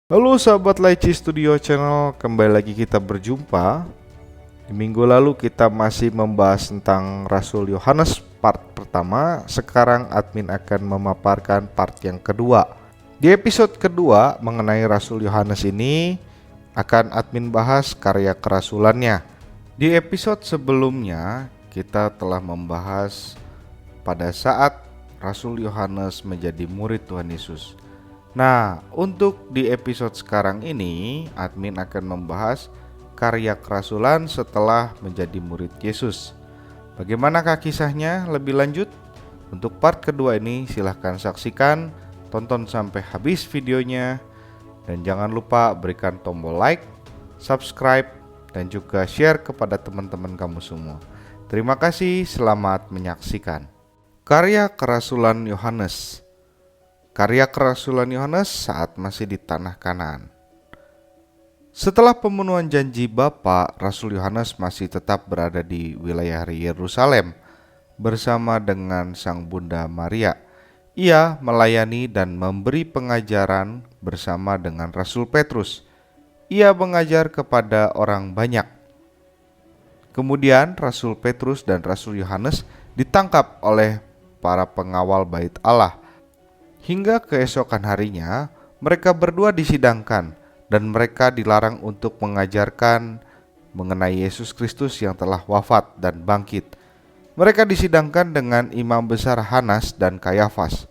Halo sahabat Laici Studio Channel, kembali lagi kita berjumpa. Di minggu lalu kita masih membahas tentang Rasul Yohanes part pertama. Sekarang admin akan memaparkan part yang kedua. Di episode kedua mengenai Rasul Yohanes ini akan admin bahas karya kerasulannya. Di episode sebelumnya kita telah membahas pada saat Rasul Yohanes menjadi murid Tuhan Yesus. Nah, untuk di episode sekarang ini, admin akan membahas karya kerasulan setelah menjadi murid Yesus. Bagaimanakah kisahnya lebih lanjut? Untuk part kedua ini silahkan saksikan, tonton sampai habis videonya, dan jangan lupa berikan tombol like, subscribe, dan juga share kepada teman-teman kamu semua. Terima kasih, selamat menyaksikan. Karya kerasulan Yohanes. Karya kerasulan Yohanes saat masih di tanah Kanaan. Setelah pemenuhan janji Bapa, Rasul Yohanes masih tetap berada di wilayah Yerusalem bersama dengan Sang Bunda Maria. Ia melayani dan memberi pengajaran bersama dengan Rasul Petrus. Ia mengajar kepada orang banyak. Kemudian Rasul Petrus dan Rasul Yohanes ditangkap oleh para pengawal Bait Allah. Hingga keesokan harinya, mereka berdua disidangkan dan mereka dilarang untuk mengajarkan mengenai Yesus Kristus yang telah wafat dan bangkit. Mereka disidangkan dengan imam besar Hanas dan Kayafas.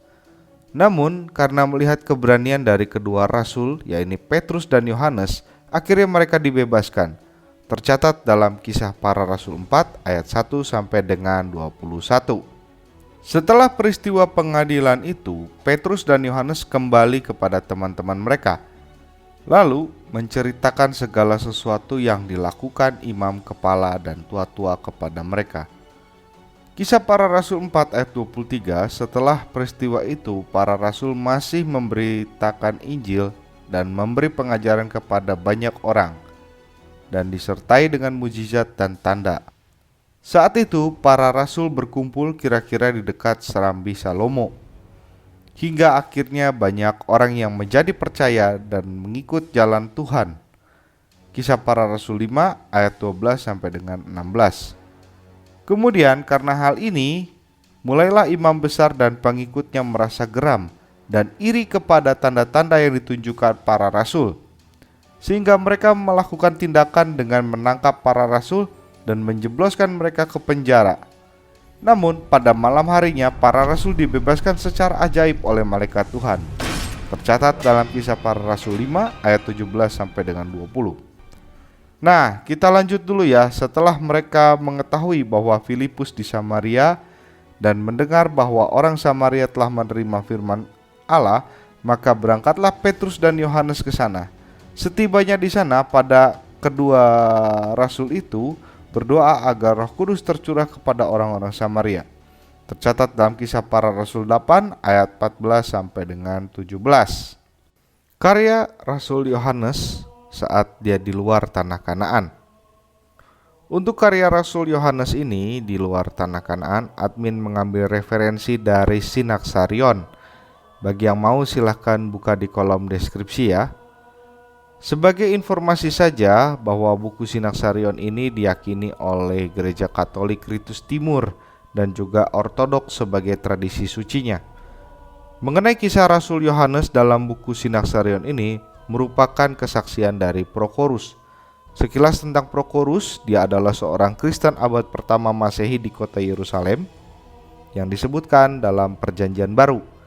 Namun, karena melihat keberanian dari kedua rasul, yaitu Petrus dan Yohanes, akhirnya mereka dibebaskan. Tercatat dalam Kisah Para Rasul 4 ayat 1 sampai dengan 21. Setelah peristiwa pengadilan itu, Petrus dan Yohanes kembali kepada teman-teman mereka, lalu menceritakan segala sesuatu yang dilakukan imam kepala dan tua-tua kepada mereka. Kisah Para Rasul 4 ayat 23, setelah peristiwa itu, para rasul masih memberitakan Injil dan memberi pengajaran kepada banyak orang, dan disertai dengan mujizat dan tanda. Saat itu para rasul berkumpul kira-kira di dekat Serambi Salomo. Hingga akhirnya banyak orang yang menjadi percaya dan mengikut jalan Tuhan. Kisah Para Rasul 5 ayat 12 sampai dengan 16. Kemudian karena hal ini, mulailah imam besar dan pengikutnya merasa geram dan iri kepada tanda-tanda yang ditunjukkan para rasul, sehingga mereka melakukan tindakan dengan menangkap para rasul dan menjebloskan mereka ke penjara. Namun pada malam harinya para rasul dibebaskan secara ajaib oleh malaikat Tuhan. Tercatat dalam Kisah Para Rasul 5 ayat 17 sampai dengan 20. Nah, kita lanjut dulu ya. Setelah mereka mengetahui bahwa Filipus di Samaria dan mendengar bahwa orang Samaria telah menerima firman Allah, maka berangkatlah Petrus dan Yohanes ke sana. Setibanya di sana, pada kedua rasul itu berdoa agar Roh Kudus tercurah kepada orang-orang Samaria. Tercatat dalam Kisah Para Rasul 8 ayat 14 sampai dengan 17. Karya Rasul Yohanes saat dia di luar tanah Kanaan. Untuk karya Rasul Yohanes ini di luar tanah Kanaan, admin mengambil referensi dari Sinaksarion. Bagi yang mau silahkan buka di kolom deskripsi ya. Sebagai informasi saja bahwa buku Sinaksarion ini diyakini oleh Gereja Katolik Ritus Timur dan juga Ortodoks sebagai tradisi sucinya. Mengenai kisah Rasul Yohanes dalam buku Sinaksarion ini merupakan kesaksian dari Prokorus. Sekilas tentang Prokorus, dia adalah seorang Kristen abad pertama Masehi di kota Yerusalem yang disebutkan dalam Perjanjian Baru.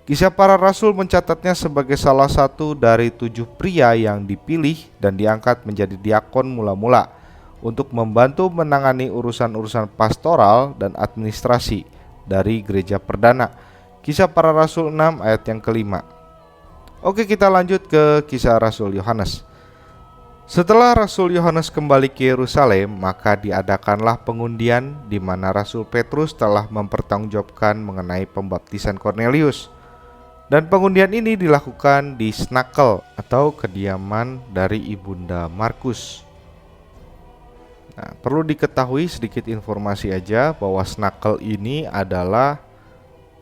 Kisah Para Rasul mencatatnya sebagai salah satu dari 7 pria yang dipilih dan diangkat menjadi diakon mula-mula untuk membantu menangani urusan-urusan pastoral dan administrasi dari gereja perdana. Kisah Para Rasul 6 ayat yang kelima. Oke, kita lanjut ke kisah Rasul Yohanes. Setelah Rasul Yohanes kembali ke Yerusalem, maka diadakanlah pengundian di mana Rasul Petrus telah mempertanggungjawabkan mengenai pembaptisan Kornelius. Dan pengundian ini dilakukan di Snakel atau kediaman dari Ibunda Markus. Nah, perlu diketahui sedikit informasi aja bahwa Snakel ini adalah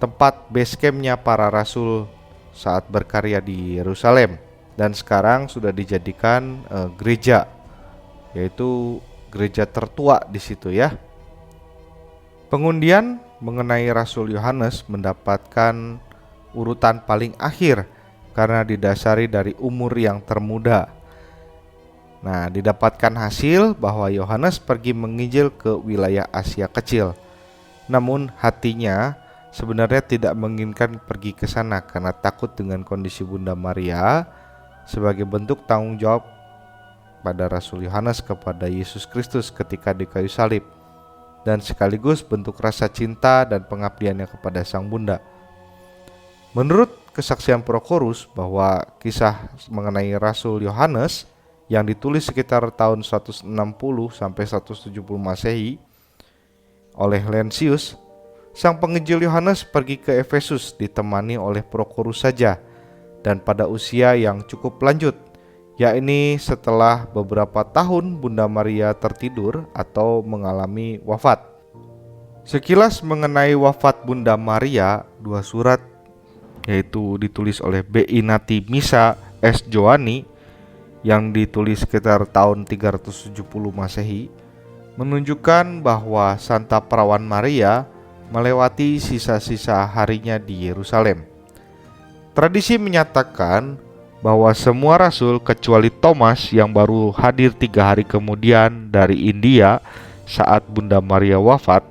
tempat base campnya para rasul saat berkarya di Yerusalem. dan sekarang sudah dijadikan gereja, yaitu gereja tertua di situ ya. Pengundian mengenai Rasul Yohanes mendapatkan urutan paling akhir karena didasari dari umur yang termuda. Nah, didapatkan hasil bahwa Yohanes pergi menginjil ke wilayah Asia Kecil. Namun hatinya sebenarnya tidak menginginkan pergi ke sana karena takut dengan kondisi Bunda Maria sebagai bentuk tanggung jawab pada Rasul Yohanes kepada Yesus Kristus ketika di kayu salib, dan sekaligus bentuk rasa cinta dan pengabdiannya kepada Sang Bunda. Menurut kesaksian Prochorus bahwa kisah mengenai Rasul Yohanes yang ditulis sekitar tahun 160 sampai 170 Masehi oleh Lancius, sang penginjil Yohanes pergi ke Efesus ditemani oleh Prochorus saja dan pada usia yang cukup lanjut, yakni setelah beberapa tahun Bunda Maria tertidur atau mengalami wafat. Sekilas mengenai wafat Bunda Maria, dua surat yaitu ditulis oleh B. Ignati Missa S. Joani yang ditulis sekitar tahun 370 Masehi menunjukkan bahwa Santa Perawan Maria melewati sisa-sisa harinya di Yerusalem. Tradisi menyatakan bahwa semua rasul kecuali Thomas yang baru hadir 3 hari kemudian dari India saat Bunda Maria wafat.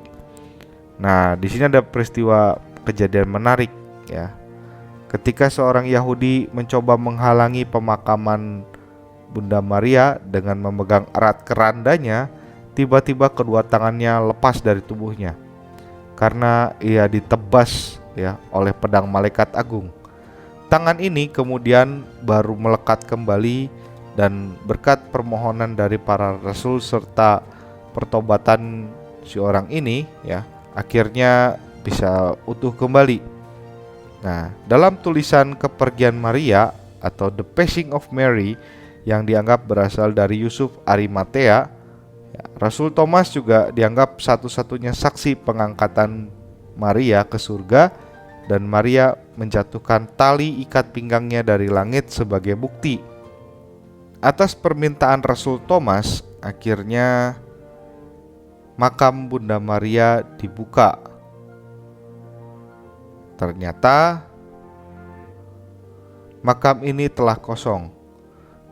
Nah, di sini ada peristiwa kejadian menarik ya. Ketika seorang Yahudi mencoba menghalangi pemakaman Bunda Maria dengan memegang erat kerandanya, tiba-tiba kedua tangannya lepas dari tubuhnya karena ia ditebas ya oleh pedang malaikat agung. Tangan ini kemudian baru melekat kembali dan berkat permohonan dari para rasul serta pertobatan si orang ini ya, akhirnya bisa utuh kembali. Nah, dalam tulisan Kepergian Maria atau The Passing of Mary yang dianggap berasal dari Yusuf Arimatea, ya, Rasul Thomas juga dianggap satu-satunya saksi pengangkatan Maria ke surga, dan Maria menjatuhkan tali ikat pinggangnya dari langit sebagai bukti. Atas permintaan Rasul Thomas, akhirnya makam Bunda Maria dibuka. Ternyata makam ini telah kosong.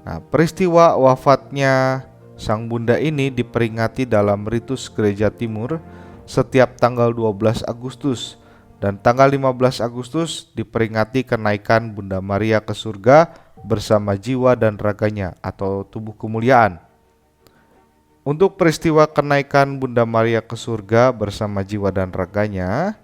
Nah, peristiwa wafatnya Sang Bunda ini diperingati dalam ritus Gereja Timur setiap tanggal 12 Agustus dan tanggal 15 Agustus diperingati kenaikan Bunda Maria ke surga bersama jiwa dan raganya atau tubuh kemuliaan. Untuk peristiwa kenaikan Bunda Maria ke surga bersama jiwa dan raganya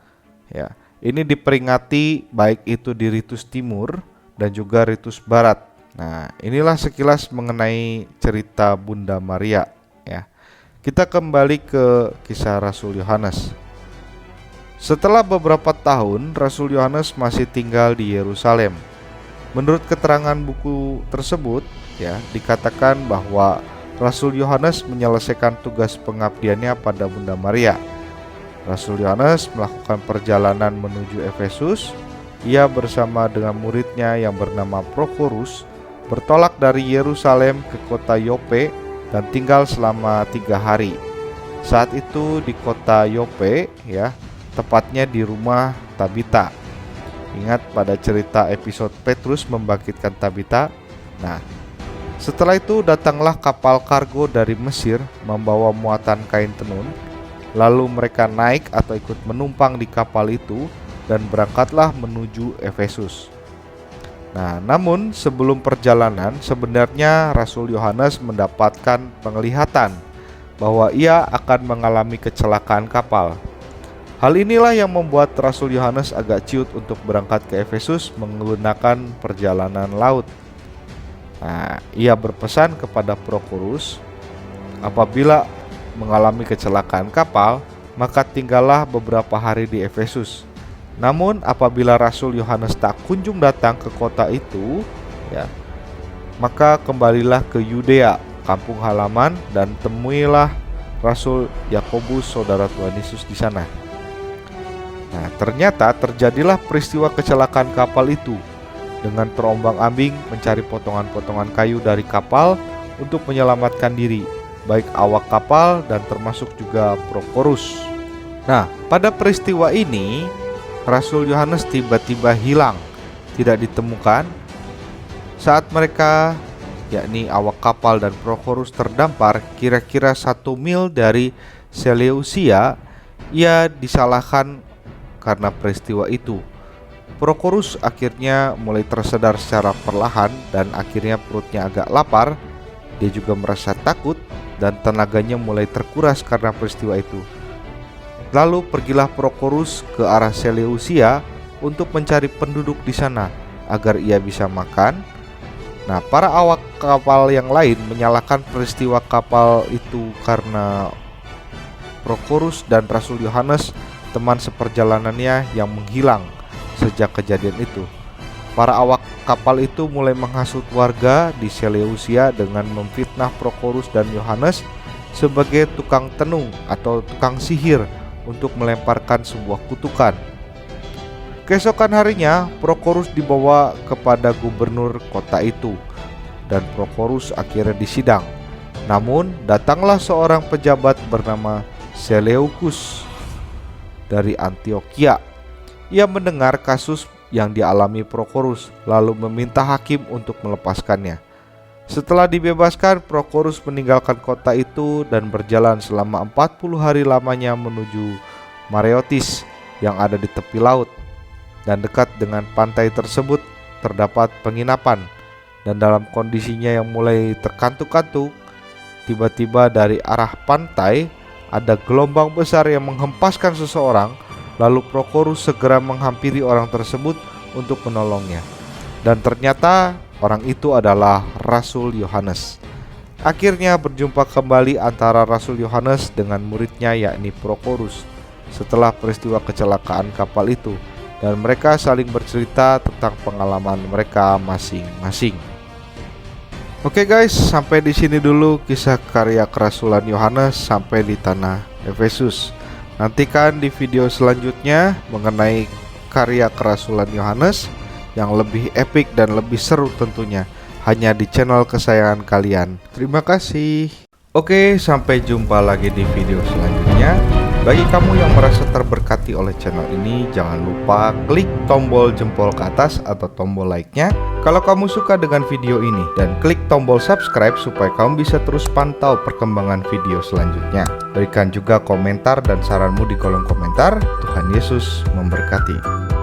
ya, ini diperingati baik itu di ritus timur dan juga ritus barat. Nah, inilah sekilas mengenai cerita Bunda Maria ya. Kita kembali ke kisah Rasul Yohanes. Setelah beberapa tahun, Rasul Yohanes masih tinggal di Yerusalem. Menurut keterangan buku tersebut ya, dikatakan bahwa Rasul Yohanes menyelesaikan tugas pengabdiannya pada Bunda Maria. Rasul Yohanes melakukan perjalanan menuju Efesus. Ia bersama dengan muridnya yang bernama Prochorus bertolak dari Yerusalem ke kota Yope dan tinggal selama 3 hari. Saat itu di kota Yope ya, tepatnya di rumah Tabita. Ingat pada cerita episode Petrus membangkitkan Tabita? Nah, setelah itu datanglah kapal kargo dari Mesir membawa muatan kain tenun. Lalu mereka naik atau ikut menumpang di kapal itu dan berangkatlah menuju Efesus. Nah, namun sebelum perjalanan sebenarnya Rasul Yohanes mendapatkan penglihatan bahwa ia akan mengalami kecelakaan kapal. Hal inilah yang membuat Rasul Yohanes agak ciut untuk berangkat ke Efesus menggunakan perjalanan laut. Nah, ia berpesan kepada Prochorus, apabila mengalami kecelakaan kapal, maka tinggallah beberapa hari di Efesus. Namun apabila Rasul Yohanes tak kunjung datang ke kota itu ya, maka kembalilah ke Yudea, kampung halaman, dan temuilah Rasul Yakobus, saudara Tuhan Yesus di sana. Nah, ternyata terjadilah peristiwa kecelakaan kapal itu. dengan terombang-ambing mencari potongan-potongan kayu dari kapal untuk menyelamatkan diri, baik awak kapal dan termasuk juga Prokorus. Nah, pada peristiwa ini Rasul Yohanes tiba-tiba hilang, tidak ditemukan saat mereka, yakni awak kapal dan Prokorus, terdampar kira-kira 1 mil dari Seleucia. Ia disalahkan karena peristiwa itu. Prokorus akhirnya mulai tersedar secara perlahan dan akhirnya perutnya agak lapar. Dia juga merasa takut dan tenaganya mulai terkuras karena peristiwa itu. Lalu pergilah Prokorus ke arah Seleucia untuk mencari penduduk di sana agar ia bisa makan. Nah, para awak kapal yang lain menyalahkan peristiwa kapal itu karena Prokorus dan Rasul Yohanes, teman seperjalanannya, yang menghilang sejak kejadian itu. Para awak kapal itu mulai menghasut warga di Seleucia dengan memfitnah Prokorus dan Yohanes sebagai tukang tenung atau tukang sihir untuk melemparkan sebuah kutukan. Keesokan harinya Prokorus dibawa kepada gubernur kota itu dan Prokorus akhirnya disidang. Namun datanglah seorang pejabat bernama Seleukus dari Antioquia. Ia mendengar kasus yang dialami Prokorus lalu meminta hakim untuk melepaskannya. Setelah dibebaskan, Prokorus meninggalkan kota itu dan berjalan selama 40 hari lamanya menuju Mareotis yang ada di tepi laut. Dan dekat dengan pantai tersebut terdapat penginapan. Dan dalam kondisinya yang mulai terkantuk-kantuk, tiba-tiba dari arah pantai ada gelombang besar yang menghempaskan seseorang. Lalu Prokorus segera menghampiri orang tersebut untuk menolongnya. Dan ternyata orang itu adalah Rasul Yohanes. Akhirnya berjumpa kembali antara Rasul Yohanes dengan muridnya, yakni Prokorus, setelah peristiwa kecelakaan kapal itu, dan mereka saling bercerita tentang pengalaman mereka masing-masing. Oke guys, sampai di sini dulu kisah karya kerasulan Yohanes sampai di tanah Efesus. Nantikan di video selanjutnya mengenai karya kerasulan Yohanes yang lebih epik dan lebih seru tentunya, hanya di channel kesayangan kalian. Terima kasih. Oke, sampai jumpa lagi di video selanjutnya. Bagi kamu yang merasa terberkati oleh channel ini, jangan lupa klik tombol jempol ke atas atau tombol like-nya kalau kamu suka dengan video ini, dan klik tombol subscribe supaya kamu bisa terus pantau perkembangan video selanjutnya. Berikan juga komentar dan saranmu di kolom komentar. Tuhan Yesus memberkati.